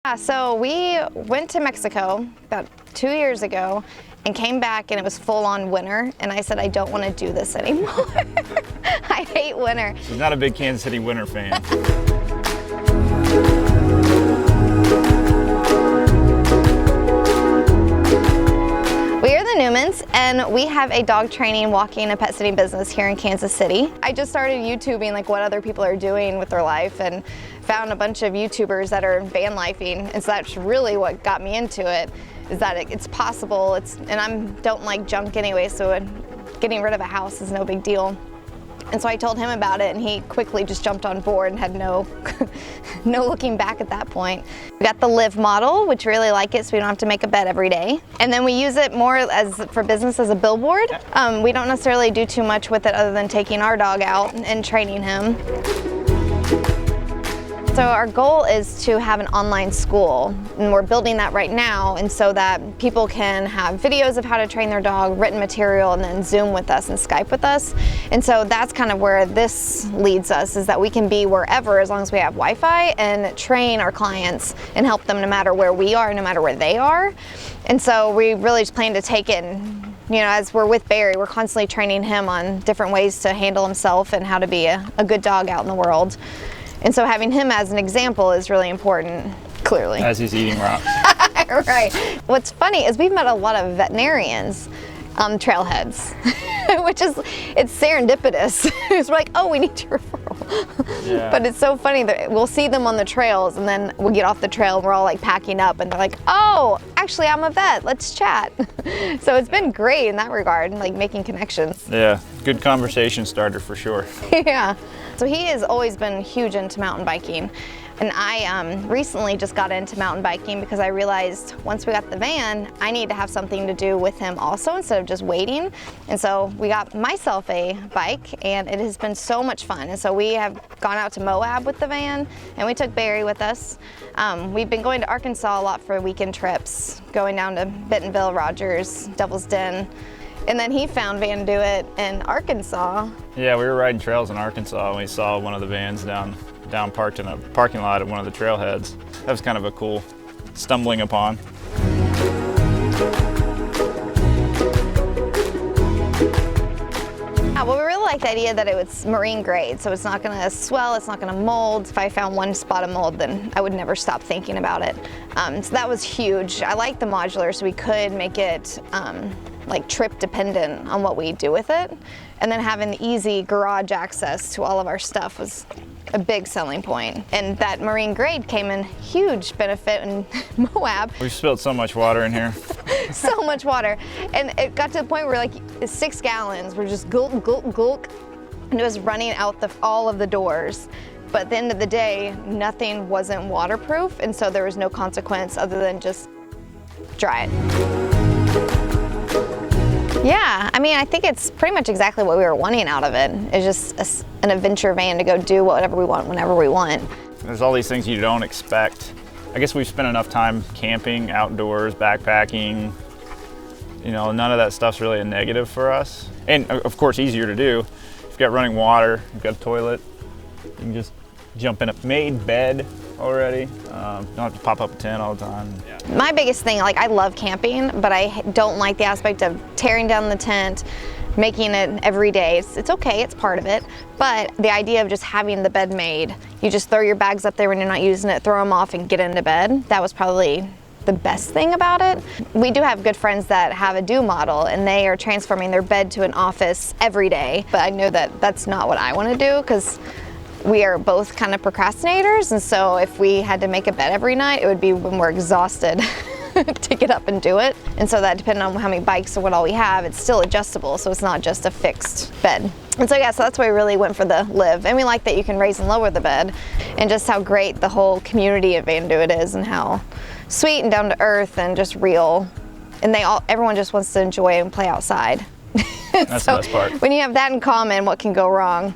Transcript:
Yeah, so we went to Mexico about 2 years ago and came back and it was full-on winter, and I said I don't want to do this anymore. I hate winter. She's not a big Kansas City winter fan. We are the Newmans, and we have a dog training, walking, and pet sitting business here in Kansas City. I just started YouTubing like what other people are doing with their life and found a bunch of YouTubers that are van lifing, and so that's really what got me into it, is that it's possible, and I don't like junk anyway, so getting rid of a house is no big deal. And so I told him about it, and he quickly just jumped on board and had no looking back at that point. We got the Live model, which really like it, so we don't have to make a bed every day. And then we use it more for business as a billboard. We don't necessarily do too much with it other than taking our dog out and training him. So our goal is to have an online school, and we're building that right now, and so that people can have videos of how to train their dog, written material, and then Zoom with us and Skype with us. And so that's kind of where this leads us, is that we can be wherever as long as we have Wi-Fi and train our clients and help them no matter where we are, no matter where they are. And so we really just plan to take it, and as we're with Barry, we're constantly training him on different ways to handle himself and how to be a good dog out in the world. And so having him as an example is really important, clearly. As he's eating rocks. Right. What's funny is we've met a lot of veterinarians on trailheads, it's serendipitous. It's like, oh, we need your referral. Yeah. But it's so funny that we'll see them on the trails, and then we'll get off the trail and we're all like packing up, and they're like, oh, actually I'm a vet, let's chat. So it's been great in that regard, like making connections. Yeah, good conversation starter for sure. Yeah. So he has always been huge into mountain biking, and I recently just got into mountain biking because I realized once we got the van, I need to have something to do with him also instead of just waiting. And so we got myself a bike, and it has been so much fun. And so we have gone out to Moab with the van, and we took Barry with us. We've been going to Arkansas a lot for weekend trips, going down to Bentonville, Rogers, Devil's Den. And then he found Vandoit in Arkansas. Yeah, we were riding trails in Arkansas and we saw one of the vans down parked in a parking lot at one of the trailheads. That was kind of a cool stumbling upon. Yeah, well, we really like the idea that it was marine grade, so it's not going to swell, it's not going to mold. If I found one spot of mold, then I would never stop thinking about it. So that was huge. I like the modular, so we could make it like trip dependent on what we do with it. And then having the easy garage access to all of our stuff was a big selling point. And that marine grade came in huge benefit in Moab. We've spilled so much water in here. So much water. And it got to the point where like 6 gallons were just gulp, gulp, gulp. And it was running out all of the doors. But at the end of the day, nothing wasn't waterproof, and so there was no consequence other than just dry it. Yeah, I mean, I think it's pretty much exactly what we were wanting out of it. It's just an adventure van to go do whatever we want, whenever we want. There's all these things you don't expect. I guess we've spent enough time camping, outdoors, backpacking. None of that stuff's really a negative for us. And of course, easier to do. You've got running water, you've got a toilet, you can just jump in a made bed already. Don't have to pop up a tent all the time. Yeah. My biggest thing, like I love camping, but I don't like the aspect of tearing down the tent, making it every day. It's okay, it's part of it. But the idea of just having the bed made, you just throw your bags up there when you're not using it, throw them off and get into bed. That was probably the best thing about it. We do have good friends that have a do model, and they are transforming their bed to an office every day. But I know that that's not what I want to do, because we are both kind of procrastinators, and so if we had to make a bed every night, it would be when we're exhausted to get up and do it. And so that, depending on how many bikes or what all we have, it's still adjustable, so it's not just a fixed bed. And so yeah, so that's why we really went for the Live. And we like that you can raise and lower the bed, and just how great the whole community of Vandoit is, and how sweet and down to earth and just real. And everyone just wants to enjoy and play outside. That's so the best part. When you have that in common, what can go wrong?